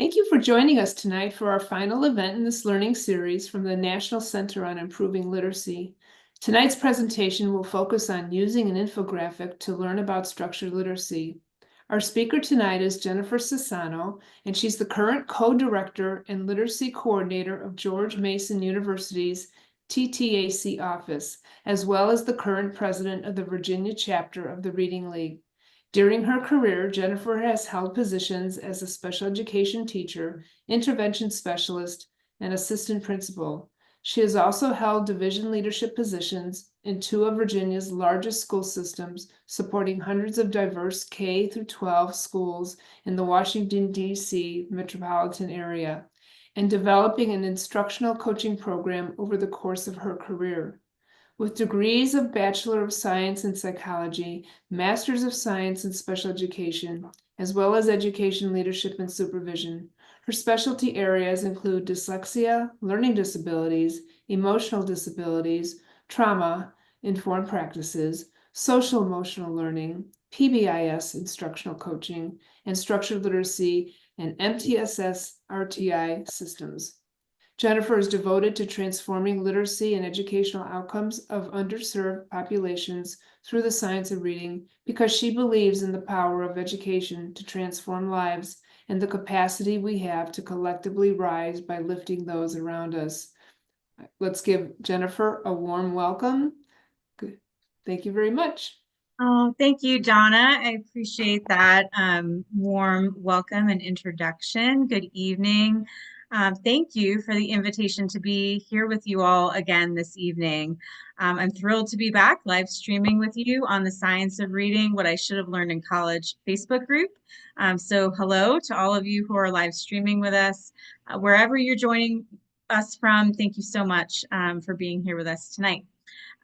Thank you for joining us tonight for our final event in this learning series from the National Center on Improving Literacy. Tonight's presentation will focus on using an infographic to learn about structured literacy. Our speaker tonight is Jennifer Sassano, and she's the current co-director and literacy coordinator of George Mason University's TTAC office, as well as the current president of the Virginia chapter of the Reading League. During her career, Jennifer has held positions as a special education teacher, intervention specialist, and assistant principal. She has also held division leadership positions in two of Virginia's largest school systems, supporting hundreds of diverse K through 12 schools in the Washington, D.C. metropolitan area, and developing an instructional coaching program over the course of her career. With degrees of Bachelor of Science in Psychology, Masters of Science in Special Education, as well as Education Leadership and Supervision, her specialty areas include dyslexia, learning disabilities, emotional disabilities, trauma, informed practices, social emotional learning, PBIS instructional coaching, and structured literacy and MTSS RTI systems. Jennifer is devoted to transforming literacy and educational outcomes of underserved populations through the science of reading because she believes in the power of education to transform lives and the capacity we have to collectively rise by lifting those around us. Let's give Jennifer a warm welcome. Good. Thank you very much. Oh, thank you, Donna. I appreciate that warm welcome and introduction. Good evening. Thank you for the invitation to be here with you all again this evening. I'm thrilled to be back live streaming with you on the Science of Reading, What I Should Have Learned in College Facebook group. So hello to all of you who are live streaming with us. Wherever you're joining us from, thank you so much for being here with us tonight.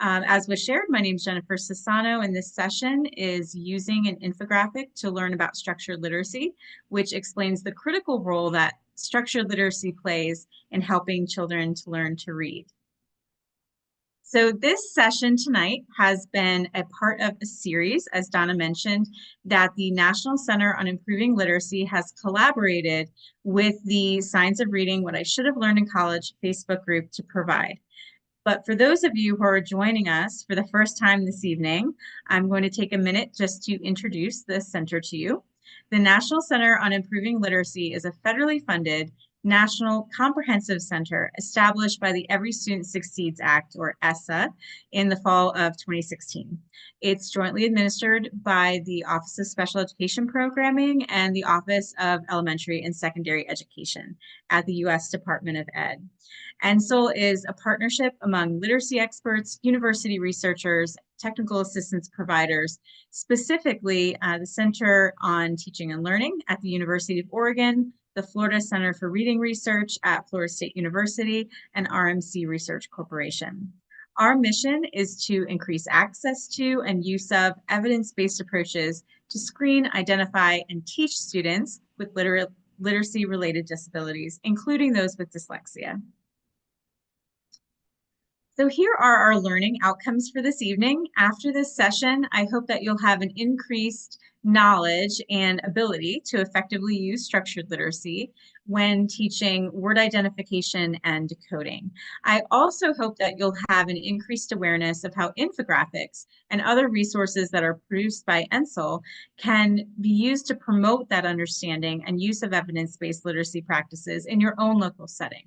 As was shared, my name is Jennifer Sassano, and this session is using an infographic to learn about structured literacy, which explains the critical role that structured literacy plays in helping children to learn to read. So this session tonight has been a part of a series, as Donna mentioned, that the National Center on Improving Literacy has collaborated with the Science of Reading, What I Should Have Learned in College Facebook group to provide. But for those of you who are joining us for the first time this evening, I'm going to take a minute just to introduce this center to you. The National Center on Improving Literacy is a federally funded national comprehensive center established by the Every Student Succeeds Act, or ESSA, in the fall of 2016. It's jointly administered by the Office of Special Education Programming and the Office of Elementary and Secondary Education at the U.S. Department of Ed. NCIL is a partnership among literacy experts, university researchers, technical assistance providers, specifically the Center on Teaching and Learning at the University of Oregon, the Florida Center for Reading Research at Florida State University, and RMC Research Corporation. Our mission is to increase access to and use of evidence-based approaches to screen, identify, and teach students with literacy-related disabilities, including those with dyslexia. So here are our learning outcomes for this evening. After this session, I hope that you'll have an increased knowledge and ability to effectively use structured literacy when teaching word identification and decoding. I also hope that you'll have an increased awareness of how infographics and other resources that are produced by NCIL can be used to promote that understanding and use of evidence-based literacy practices in your own local setting.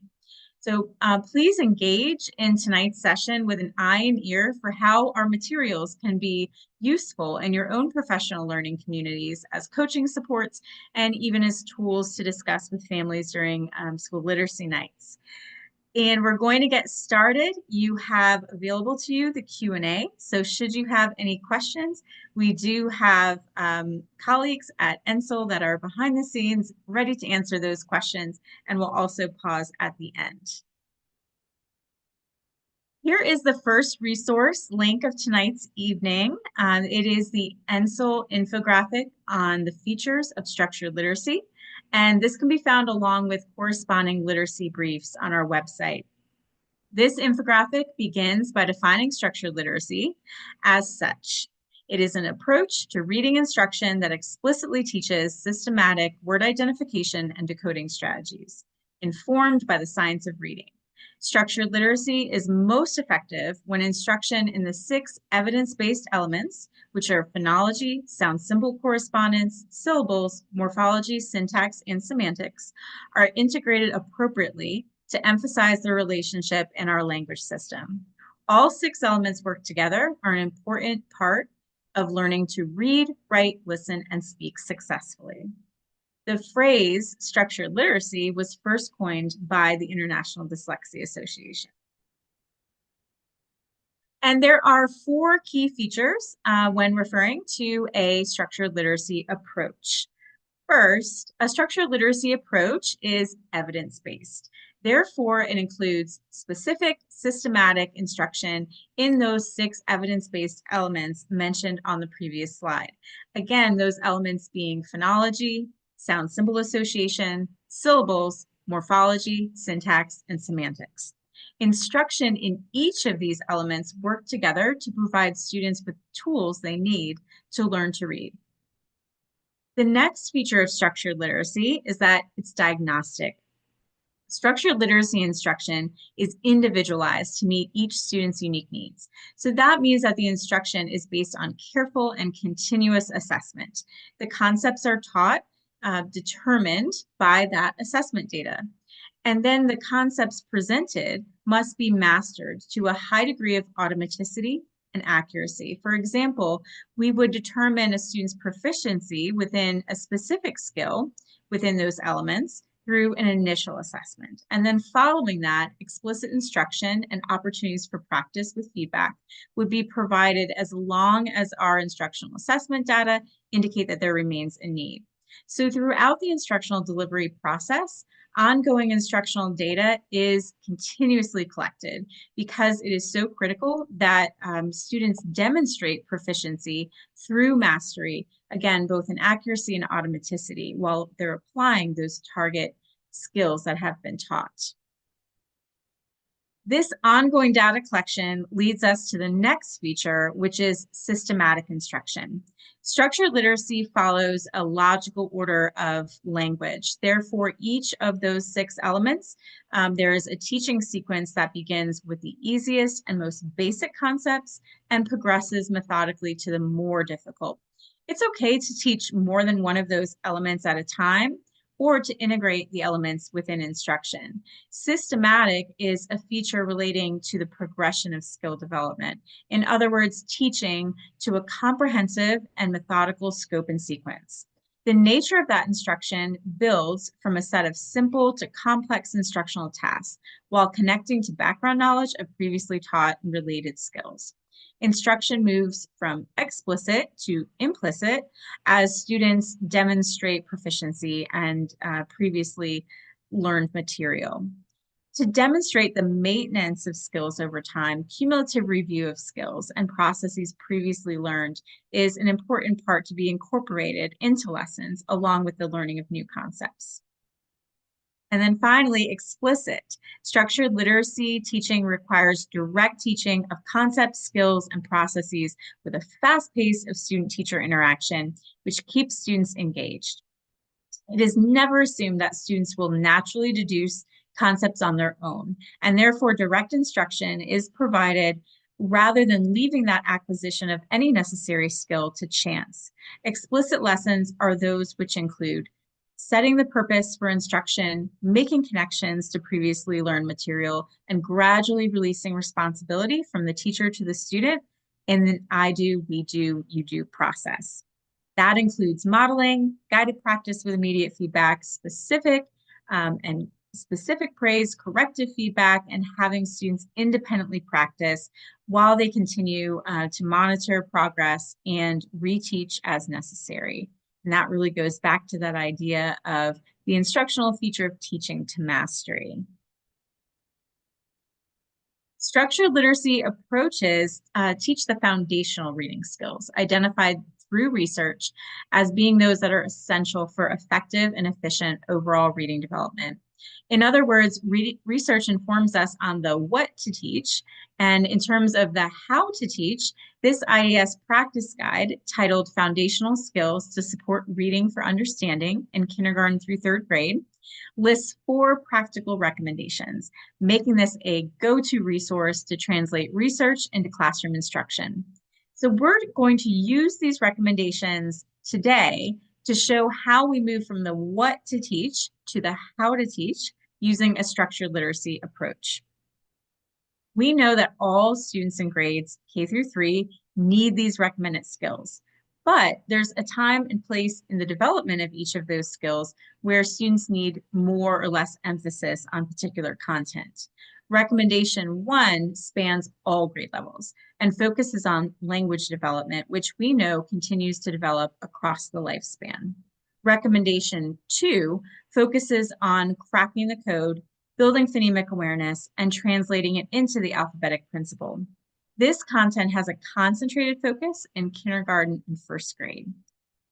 So please engage in tonight's session with an eye and ear for how our materials can be useful in your own professional learning communities as coaching supports and even as tools to discuss with families during school literacy nights. And we're going to get started. You have available to you the Q&A. So should you have any questions, we do have colleagues at NCIL that are behind the scenes ready to answer those questions, and we'll also pause at the end. Here is the first resource link of tonight's evening. It is the NCIL infographic on the features of structured literacy. And this can be found along with corresponding literacy briefs on our website. This infographic begins by defining structured literacy as such. It is an approach to reading instruction that explicitly teaches systematic word identification and decoding strategies, informed by the science of reading. Structured literacy is most effective when instruction in the 6 evidence-based elements, which are phonology, sound symbol correspondence, syllables, morphology, syntax, and semantics, are integrated appropriately to emphasize the relationship in our language system. All 6 elements work together, are an important part of learning to read, write, listen, and speak successfully. The phrase structured literacy was first coined by the International Dyslexia Association. And there are 4 key features when referring to a structured literacy approach. First, a structured literacy approach is evidence-based. Therefore, it includes specific, systematic instruction in those 6 evidence-based elements mentioned on the previous slide. Again, those elements being phonology, sound symbol association, syllables, morphology, syntax, and semantics. Instruction in each of these elements work together to provide students with tools they need to learn to read. The next feature of structured literacy is that it's diagnostic. Structured literacy instruction is individualized to meet each student's unique needs. So that means that the instruction is based on careful and continuous assessment. The concepts are taught, determined by that assessment data. And then the concepts presented must be mastered to a high degree of automaticity and accuracy. For example, we would determine a student's proficiency within a specific skill within those elements through an initial assessment. And then following that, explicit instruction and opportunities for practice with feedback would be provided as long as our instructional assessment data indicate that there remains a need. So throughout the instructional delivery process, ongoing instructional data is continuously collected because it is so critical that students demonstrate proficiency through mastery, again, both in accuracy and automaticity, while they're applying those target skills that have been taught. This ongoing data collection leads us to the next feature, which is systematic instruction. Structured literacy follows a logical order of language. Therefore, each of those 6 elements, there is a teaching sequence that begins with the easiest and most basic concepts and progresses methodically to the more difficult. It's okay to teach more than one of those elements at a time, or to integrate the elements within instruction. Systematic is a feature relating to the progression of skill development. In other words, teaching to a comprehensive and methodical scope and sequence. The nature of that instruction builds from a set of simple to complex instructional tasks while connecting to background knowledge of previously taught and related skills. Instruction moves from explicit to implicit as students demonstrate proficiency and previously learned material. To demonstrate the maintenance of skills over time, cumulative review of skills and processes previously learned is an important part to be incorporated into lessons along with the learning of new concepts. And then finally, explicit. Structured literacy teaching requires direct teaching of concepts, skills, and processes with a fast pace of student-teacher interaction, which keeps students engaged. It is never assumed that students will naturally deduce concepts on their own, and therefore direct instruction is provided rather than leaving that acquisition of any necessary skill to chance. Explicit lessons are those which include setting the purpose for instruction, making connections to previously learned material, and gradually releasing responsibility from the teacher to the student in the I do, we do, you do process. That includes modeling, guided practice with immediate feedback, specific praise, corrective feedback, and having students independently practice while they continue to monitor progress and reteach as necessary. And that really goes back to that idea of the instructional feature of teaching to mastery. Structured literacy approaches teach the foundational reading skills identified through research as being those that are essential for effective and efficient overall reading development. In other words, research informs us on the what to teach. And in terms of the how to teach, this IES practice guide titled Foundational Skills to Support Reading for Understanding in Kindergarten through Third Grade lists 4 practical recommendations, making this a go-to resource to translate research into classroom instruction. So we're going to use these recommendations today to show how we move from the what to teach to the how to teach using a structured literacy approach. We know that all students in grades K through 3 need these recommended skills, but there's a time and place in the development of each of those skills where students need more or less emphasis on particular content. Recommendation 1 spans all grade levels and focuses on language development, which we know continues to develop across the lifespan. Recommendation 2 focuses on cracking the code, building phonemic awareness, and translating it into the alphabetic principle. This content has a concentrated focus in kindergarten and first grade.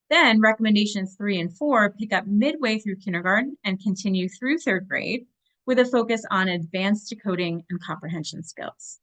Then recommendations 3 and 4 pick up midway through kindergarten and continue through third grade with a focus on advanced decoding and comprehension skills.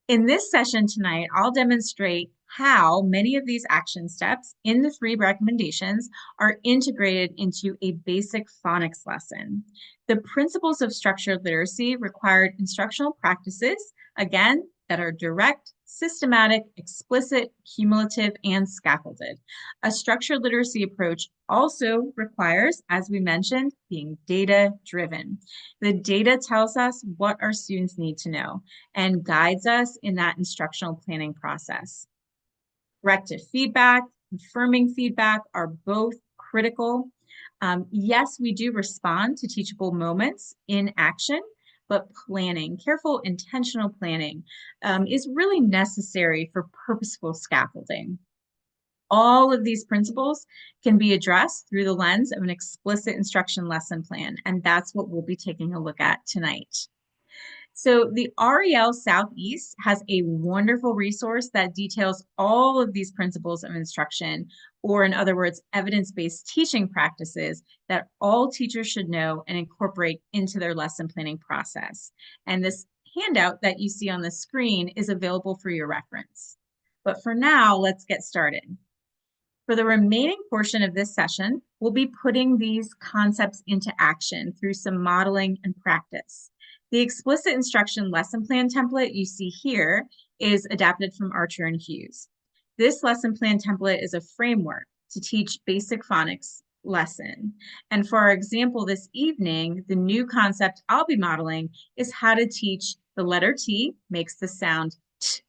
In this session tonight, I'll demonstrate how many of these action steps in the 3 recommendations are integrated into a basic phonics lesson. The principles of structured literacy required instructional practices, again, that are direct, systematic, explicit, cumulative, and scaffolded. A structured literacy approach also requires, as we mentioned, being data-driven. The data tells us what our students need to know and guides us in that instructional planning process. Corrective feedback, confirming feedback are both critical. Yes, we do respond to teachable moments in action, but planning, careful, intentional planning is really necessary for purposeful scaffolding. All of these principles can be addressed through the lens of an explicit instruction lesson plan, and that's what we'll be taking a look at tonight. So the REL Southeast has a wonderful resource that details all of these principles of instruction, or in other words, evidence-based teaching practices that all teachers should know and incorporate into their lesson planning process. And this handout that you see on the screen is available for your reference. But for now, let's get started. For the remaining portion of this session, we'll be putting these concepts into action through some modeling and practice. The explicit instruction lesson plan template you see here is adapted from Archer and Hughes. This lesson plan template is a framework to teach basic phonics lesson. And for our example this evening, the new concept I'll be modeling is how to teach the letter T makes the sound T.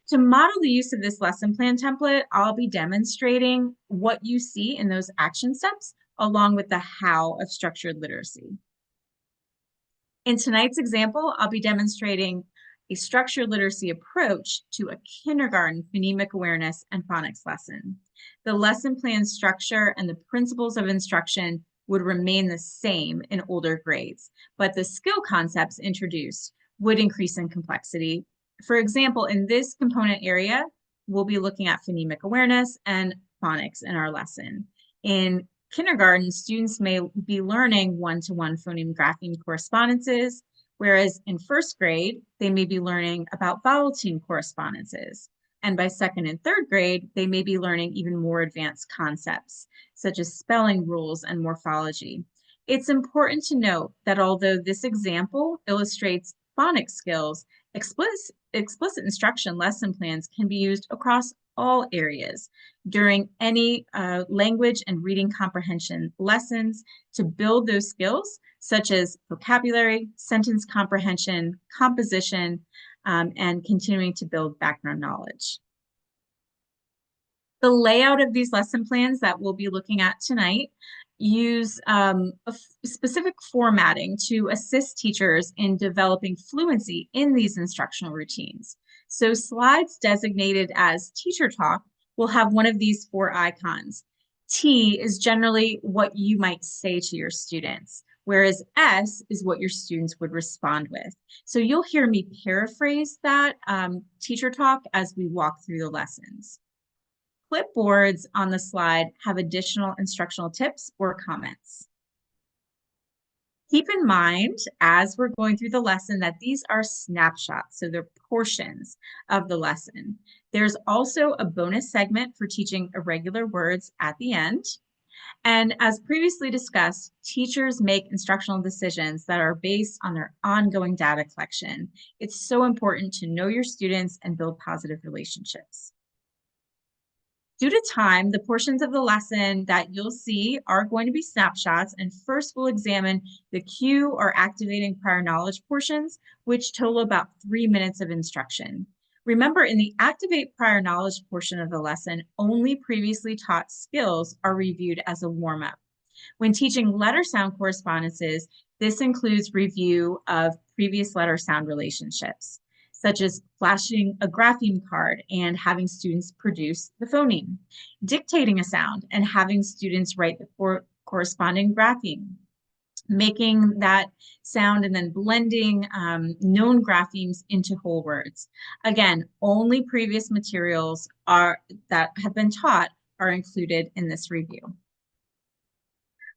To model the use of this lesson plan template, I'll be demonstrating what you see in those action steps along with the how of structured literacy. In tonight's example, I'll be demonstrating a structured literacy approach to a kindergarten phonemic awareness and phonics lesson. The lesson plan structure and the principles of instruction would remain the same in older grades, but the skill concepts introduced would increase in complexity. For example, in this component area, we'll be looking at phonemic awareness and phonics in our lesson. In kindergarten, students may be learning one-to-one phoneme grapheme correspondences, whereas in first grade, they may be learning about vowel tune correspondences. And by second and third grade, they may be learning even more advanced concepts, such as spelling rules and morphology. It's important to note that although this example illustrates phonics skills, explicit instruction lesson plans can be used across all areas during any language and reading comprehension lessons to build those skills, such as vocabulary, sentence comprehension, composition, and continuing to build background knowledge. The layout of these lesson plans that we'll be looking at tonight use a specific formatting to assist teachers in developing fluency in these instructional routines. So slides designated as teacher talk will have one of these 4 icons. T is generally what you might say to your students, whereas S is what your students would respond with. So you'll hear me paraphrase that teacher talk as we walk through the lessons. Clipboards on the slide have additional instructional tips or comments. Keep in mind, as we're going through the lesson, that these are snapshots, so they're portions of the lesson. There's also a bonus segment for teaching irregular words at the end. And as previously discussed, teachers make instructional decisions that are based on their ongoing data collection. It's so important to know your students and build positive relationships. Due to time, the portions of the lesson that you'll see are going to be snapshots, and first we'll examine the cue or activating prior knowledge portions, which total about 3 minutes of instruction. Remember, in the activate prior knowledge portion of the lesson, only previously taught skills are reviewed as a warm-up. When teaching letter sound correspondences, this includes review of previous letter sound relationships, such as flashing a grapheme card and having students produce the phoneme, dictating a sound and having students write the corresponding grapheme, making that sound and then blending known graphemes into whole words. Again, only previous materials that have been taught are included in this review.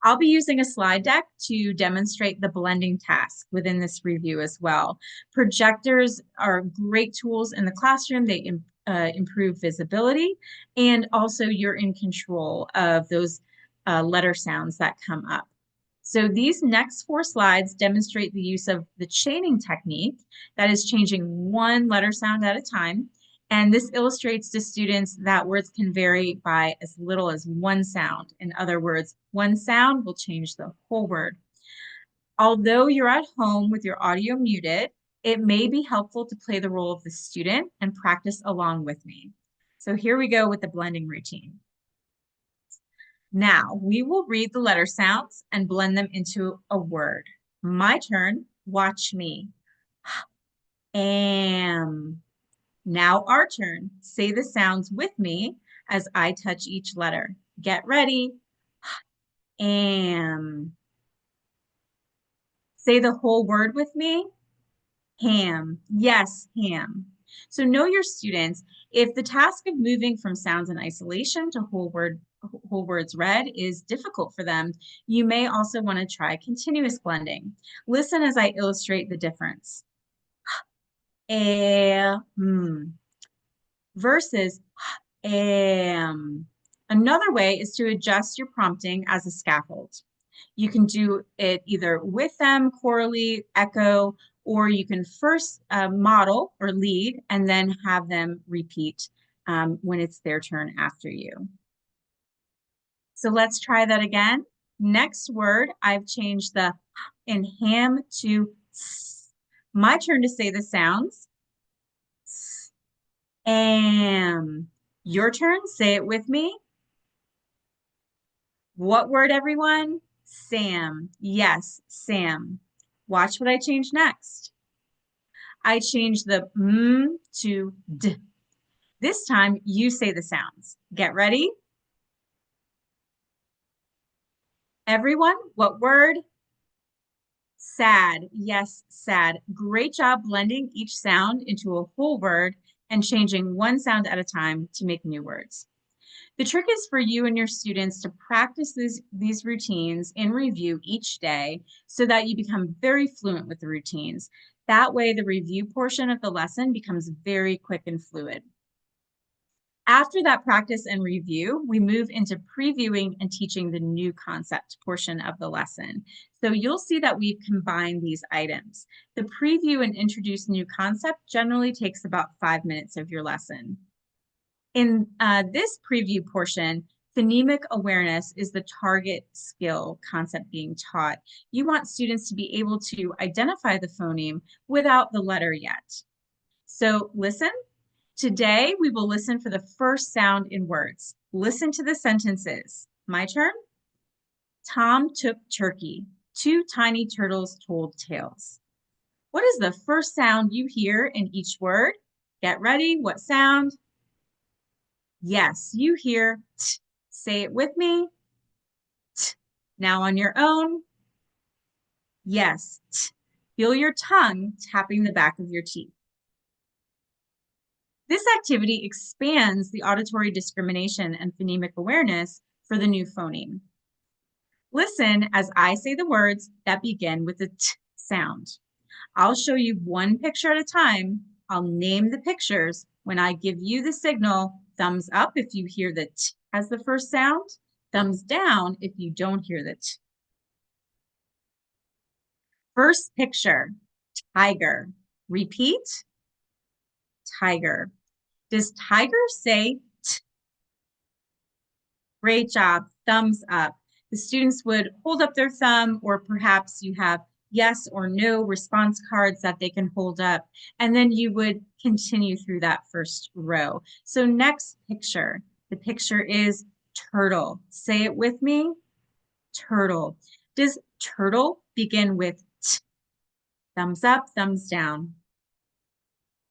I'll be using a slide deck to demonstrate the blending task within this review as well. Projectors are great tools in the classroom. They improve visibility, and also you're in control of those letter sounds that come up. So these next 4 slides demonstrate the use of the chaining technique, that is changing one letter sound at a time. And this illustrates to students that words can vary by as little as one sound. In other words, one sound will change the whole word. Although you're at home with your audio muted, it may be helpful to play the role of the student and practice along with me. So here we go with the blending routine. Now we will read the letter sounds and blend them into a word. My turn, watch me. Am. Now our turn. Say the sounds with me as I touch each letter. Get ready. Am. Say the whole word with me. Ham. Yes, ham. So know your students. If the task of moving from sounds in isolation to whole words read is difficult for them, you may also want to try continuous blending. Listen as I illustrate the difference. Versus am. Another way is to adjust your prompting as a scaffold. You can do it either with them, chorally, echo, or you can first model or lead and then have them repeat when it's their turn after you. So let's try that again. Next word, I've changed the in ham to s. My turn to say the sounds. Am. Your turn, say it with me. What word, everyone? Sam. Yes, Sam. Watch what I change next. I change the m to d. This time, you say the sounds. Get ready. Everyone, what word? Sad. Yes, sad. Great job blending each sound into a whole word and changing one sound at a time to make new words. The trick is for you and your students to practice these routines in review each day so that you become very fluent with the routines. That way, the review portion of the lesson becomes very quick and fluid. After that practice and review, we move into previewing and teaching the new concept portion of the lesson. So you'll see that we've combined these items. The preview and introduce new concept generally takes about 5 minutes of your lesson. In this preview portion, phonemic awareness is the target skill concept being taught. You want students to be able to identify the phoneme without the letter yet. So listen. Today, we will listen for the first sound in words. Listen to the sentences. My turn. Tom took turkey. 2 tiny turtles told tales. What is the first sound you hear in each word? Get ready. What sound? Yes, you hear t. Say it with me. T. Now on your own. Yes, t. Feel your tongue tapping the back of your teeth. This activity expands the auditory discrimination and phonemic awareness for the new phoneme. Listen as I say the words that begin with the t sound. I'll show you one picture at a time. I'll name the pictures. When I give you the signal, thumbs up if you hear the t as the first sound, thumbs down if you don't hear the t. First picture, tiger. Repeat, tiger. Does tiger say t? Great job, thumbs up. The students would hold up their thumb, or perhaps you have yes or no response cards that they can hold up, and then you would continue through that first row. So next picture, the picture is turtle. Say it with me, turtle. Does turtle begin with t? Thumbs up, thumbs down.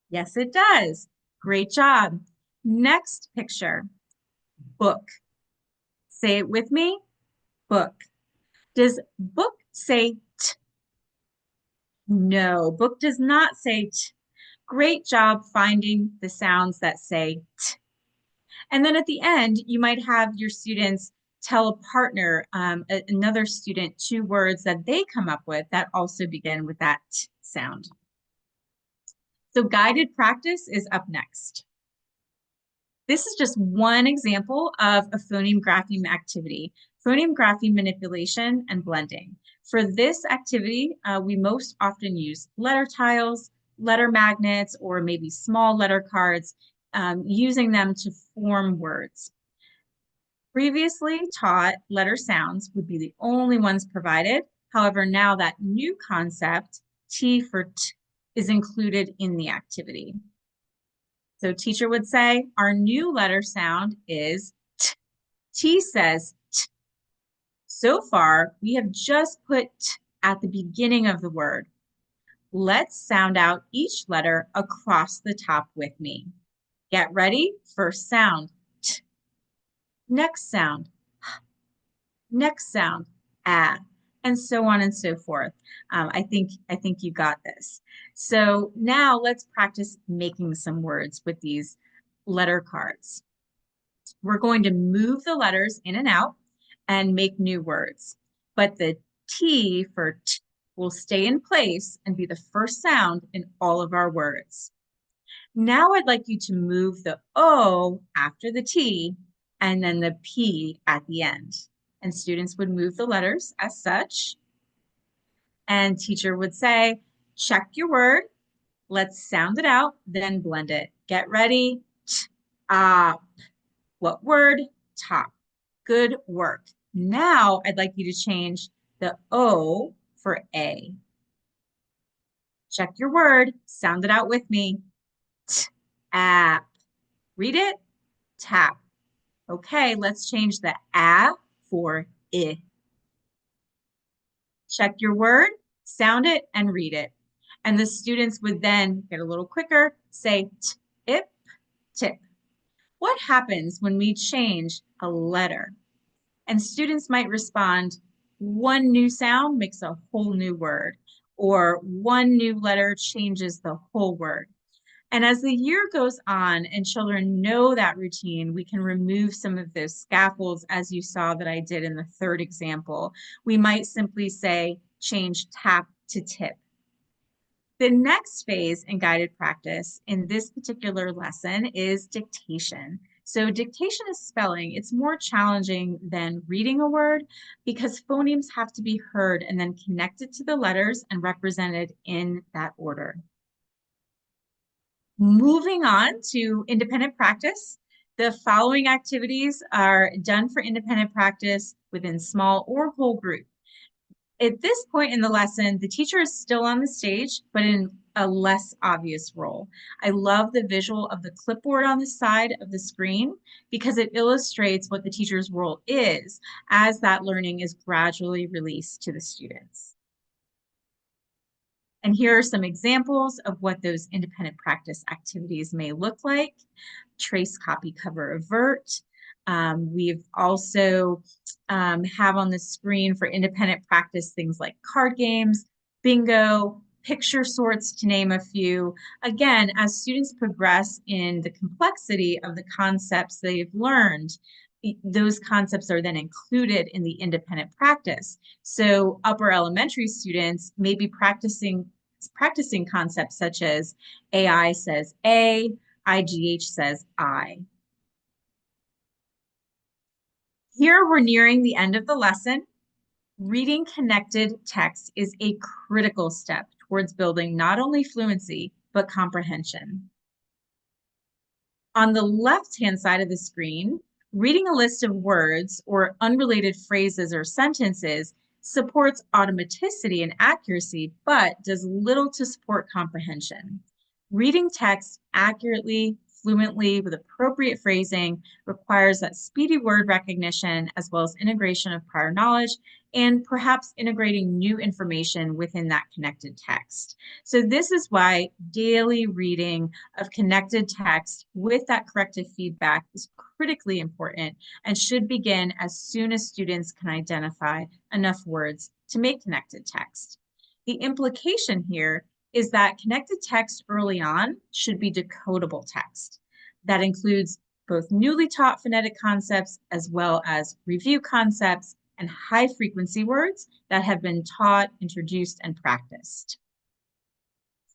Yes, it does. Great job. Next picture, book. Say it with me, book. Does book say t? No, book does not say t. Great job finding the sounds that say t. And then at the end, you might have your students tell a partner, another student, 2 words that they come up with that also begin with that t sound. So guided practice is up next. This is just one example of a phoneme grapheme activity, phoneme grapheme manipulation and blending. For this activity, we most often use letter tiles, letter magnets, or maybe small letter cards, using them to form words. Previously taught letter sounds would be the only ones provided. However, now that new concept, T for T, is included in the activity. So teacher would say, our new letter sound is T. T says T. So far, we have just put T at the beginning of the word. Let's sound out each letter across the top with me. Get ready, first sound, T. Next sound, H. Next sound, A, and so on and so forth. I think you got this. So now let's practice making some words with these letter cards. We're going to move the letters in and out and make new words. But the T for T will stay in place and be the first sound in all of our words. Now I'd like you to move the O after the T and then the P at the end. And students would move the letters as such. And teacher would say, check your word. Let's sound it out, then blend it. Get ready. Top. What word? Top. Good work. Now I'd like you to change the O for A. Check your word. Sound it out with me. Tap. Read it. Tap. Okay, let's change the A for I. Check your word, sound it, and read it. And the students would then get a little quicker, say tip, tip. What happens when we change a letter? And students might respond, one new sound makes a whole new word, or one new letter changes the whole word. And as the year goes on and children know that routine, we can remove some of those scaffolds, as you saw that I did in the third example. We might simply say, change tap to tip. The next phase in guided practice in this particular lesson is dictation. So dictation is spelling. It's more challenging than reading a word because phonemes have to be heard and then connected to the letters and represented in that order. Moving on to independent practice, the following activities are done for independent practice within small or whole group. At this point in the lesson, the teacher is still on the stage, but in a less obvious role. I love the visual of the clipboard on the side of the screen because it illustrates what the teacher's role is as that learning is gradually released to the students. And here are some examples of what those independent practice activities may look like. Trace, copy, cover, avert. We've also have on the screen for independent practice things like card games, bingo, picture sorts, to name a few. Again, as students progress in the complexity of the concepts they've learned, those concepts are then included in the independent practice. So upper elementary students may be practicing concepts such as AI says A, IGH says I. Here we're nearing the end of the lesson. Reading connected text is a critical step towards building not only fluency, but comprehension. On the left-hand side of the screen, reading a list of words or unrelated phrases or sentences supports automaticity and accuracy, but does little to support comprehension. Reading text accurately, fluently, with appropriate phrasing requires that speedy word recognition as well as integration of prior knowledge and perhaps integrating new information within that connected text. So this is why daily reading of connected text with that corrective feedback is critically important and should begin as soon as students can identify enough words to make connected text. The implication here is that connected text early on should be decodable text. That includes both newly taught phonetic concepts as well as review concepts and high frequency words that have been taught, introduced, and practiced.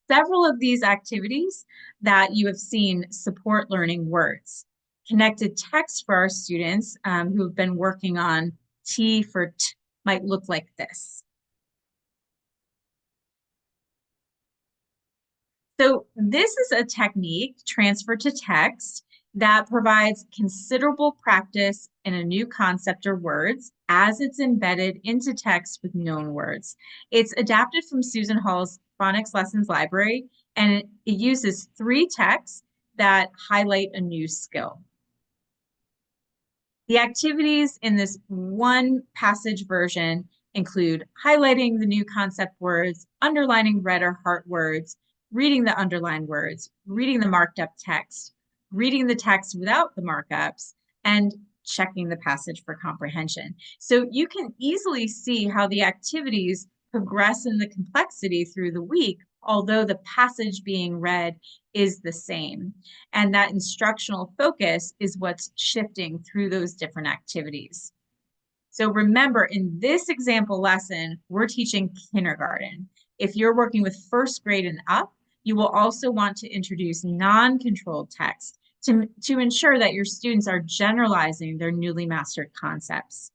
Several of these activities that you have seen support learning words. Connected text for our students who have been working on T for T might look like this. So this is a technique, transfer to text, that provides considerable practice in a new concept or words as it's embedded into text with known words. It's adapted from Susan Hall's Phonics Lessons Library, and it uses 3 texts that highlight a new skill. The activities in this one passage version include highlighting the new concept words, underlining red or heart words, reading the underlined words, reading the marked up text, reading the text without the markups, and checking the passage for comprehension. So you can easily see how the activities progress in the complexity through the week, although the passage being read is the same. And that instructional focus is what's shifting through those different activities. So remember, in this example lesson, we're teaching kindergarten. If you're working with first grade and up, you will also want to introduce non-controlled text to ensure that your students are generalizing their newly mastered concepts.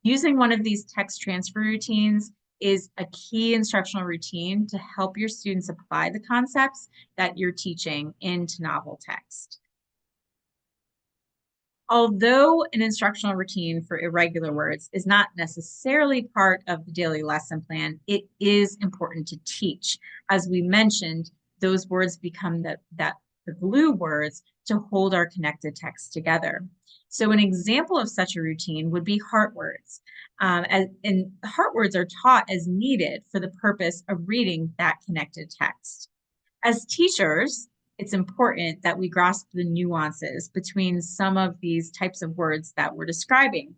Using one of these text transfer routines is a key instructional routine to help your students apply the concepts that you're teaching into novel text. Although an instructional routine for irregular words is not necessarily part of the daily lesson plan, it is important to teach. As we mentioned, those words become the glue words to hold our connected text together. So an example of such a routine would be heart words. And heart words are taught as needed for the purpose of reading that connected text. As teachers, it's important that we grasp the nuances between some of these types of words that we're describing.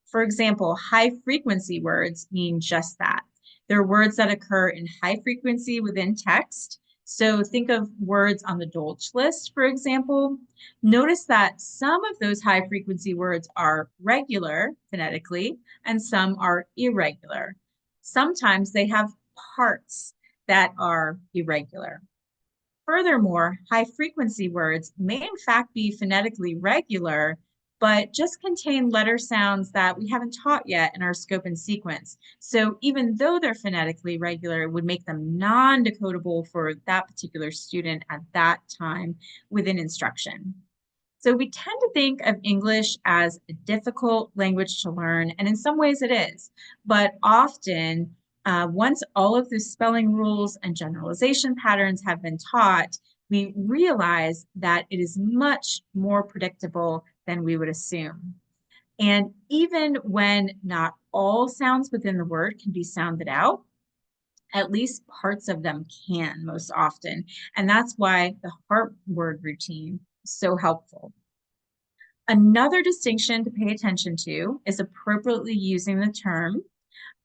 For example, high frequency words mean just that. They're words that occur in high frequency within text. So think of words on the Dolch list, for example. Notice that some of those high frequency words are regular phonetically and some are irregular. Sometimes they have parts that are irregular. Furthermore, high frequency words may in fact be phonetically regular, but just contain letter sounds that we haven't taught yet in our scope and sequence. So even though they're phonetically regular, it would make them non-decodable for that particular student at that time within instruction. So we tend to think of English as a difficult language to learn, and in some ways it is, but often once all of the spelling rules and generalization patterns have been taught, we realize that it is much more predictable than we would assume. And even when not all sounds within the word can be sounded out, at least parts of them can most often. And that's why the heart word routine is so helpful. Another distinction to pay attention to is appropriately using the term,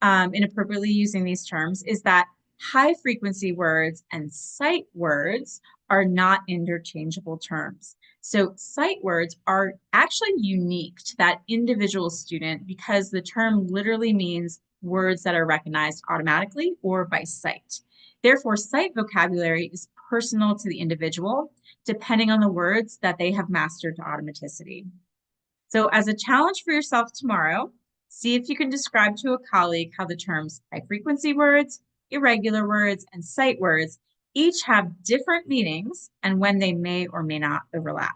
inappropriately using these terms, is that high frequency words and sight words are not interchangeable terms. So sight words are actually unique to that individual student because the term literally means words that are recognized automatically or by sight. Therefore, sight vocabulary is personal to the individual, depending on the words that they have mastered to automaticity. So as a challenge for yourself tomorrow, see if you can describe to a colleague how the terms high frequency words, irregular words, and sight words each have different meanings and when they may or may not overlap.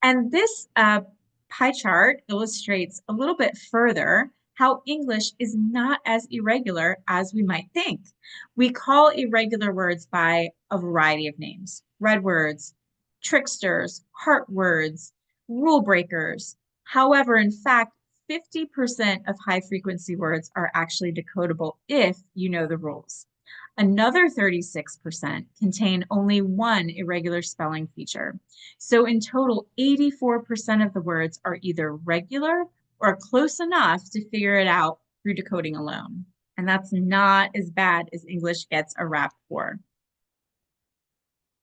And this pie chart illustrates a little bit further how English is not as irregular as we might think. We call irregular words by a variety of names: red words, tricksters, heart words, rule breakers. However, in fact, 50% of high frequency words are actually decodable if you know the rules. Another 36% contain only one irregular spelling feature. So in total, 84% of the words are either regular or close enough to figure it out through decoding alone. And that's not as bad as English gets a rap for.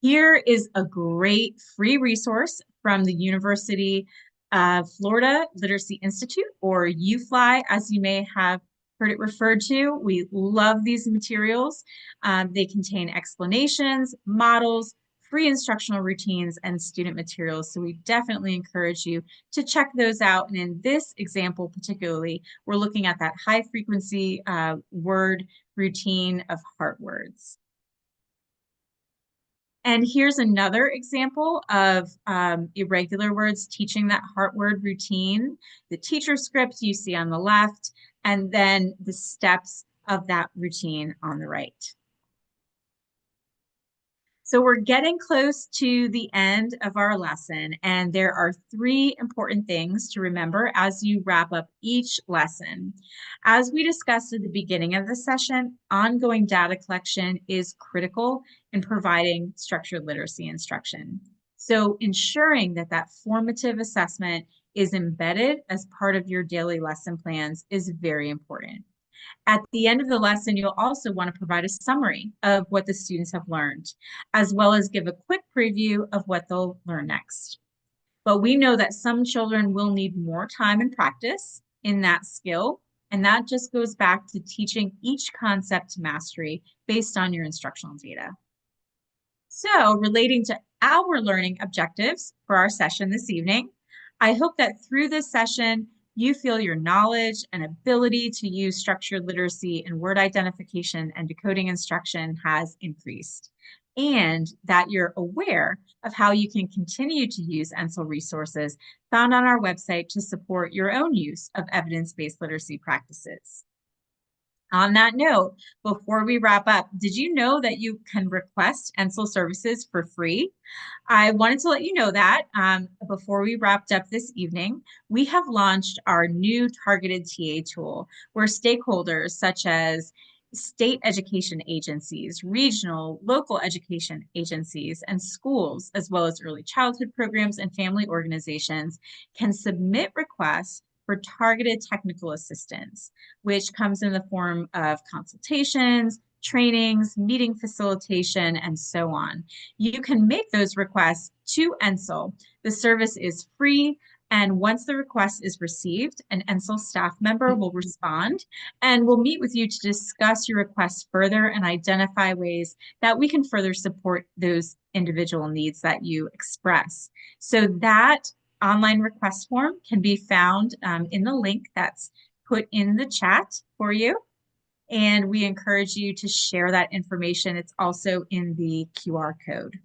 Here is a great free resource from the University of Florida Literacy Institute, or UFLI, as you may have heard it referred to. We love these materials. They contain explanations, models, free instructional routines, and student materials. So we definitely encourage you to check those out. And in this example particularly, we're looking at that high frequency word routine of heart words. And here's another example of irregular words teaching that heart word routine. The teacher script you see on the left, and then the steps of that routine on the right. So we're getting close to the end of our lesson, and there are 3 important things to remember as you wrap up each lesson. As we discussed at the beginning of the session, ongoing data collection is critical in providing structured literacy instruction. So ensuring that that formative assessment is embedded as part of your daily lesson plans is very important. At the end of the lesson, you'll also want to provide a summary of what the students have learned, as well as give a quick preview of what they'll learn next. But we know that some children will need more time and practice in that skill, and that just goes back to teaching each concept to mastery based on your instructional data. So, relating to our learning objectives for our session this evening, I hope that through this session, you feel your knowledge and ability to use structured literacy and word identification and decoding instruction has increased, and that you're aware of how you can continue to use NCIL resources found on our website to support your own use of evidence-based literacy practices. On that note, before we wrap up, did you know that you can request NCIL services for free? I wanted to let you know that before we wrapped up this evening, we have launched our new targeted TA tool where stakeholders such as state education agencies, regional, local education agencies, and schools, as well as early childhood programs and family organizations, can submit requests for targeted technical assistance, which comes in the form of consultations, trainings, meeting facilitation, and so on. You can make those requests to NCIL. The service is free, and once the request is received, an NCIL staff member will respond and will meet with you to discuss your request further and identify ways that we can further support those individual needs that you express. So that online request form can be found in the link that's put in the chat for you. And we encourage you to share that information. It's also in the QR code.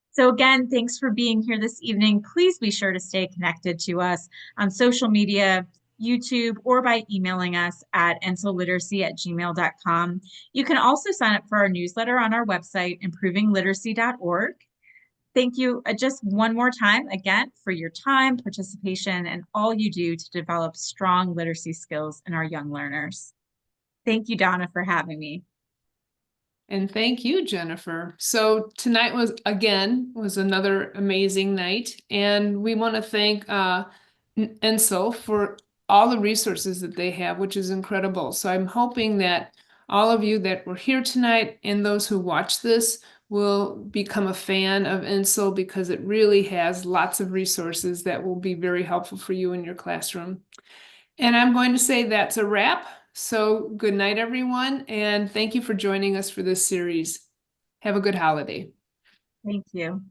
So again, thanks for being here this evening. Please be sure to stay connected to us on social media, YouTube, or by emailing us at ncilliteracy@gmail.com. You can also sign up for our newsletter on our website, improvingliteracy.org. Thank you just one more time again for your time, participation, and all you do to develop strong literacy skills in our young learners. Thank you, Donna, for having me. And thank you, Jennifer. So tonight was another amazing night, and we want to thank NCIL for all the resources that they have, which is incredible. So I'm hoping that all of you that were here tonight and those who watch this will become a fan of NCIL because it really has lots of resources that will be very helpful for you in your classroom. And I'm going to say that's a wrap. So good night, everyone, and thank you for joining us for this series. Have a good holiday. Thank you.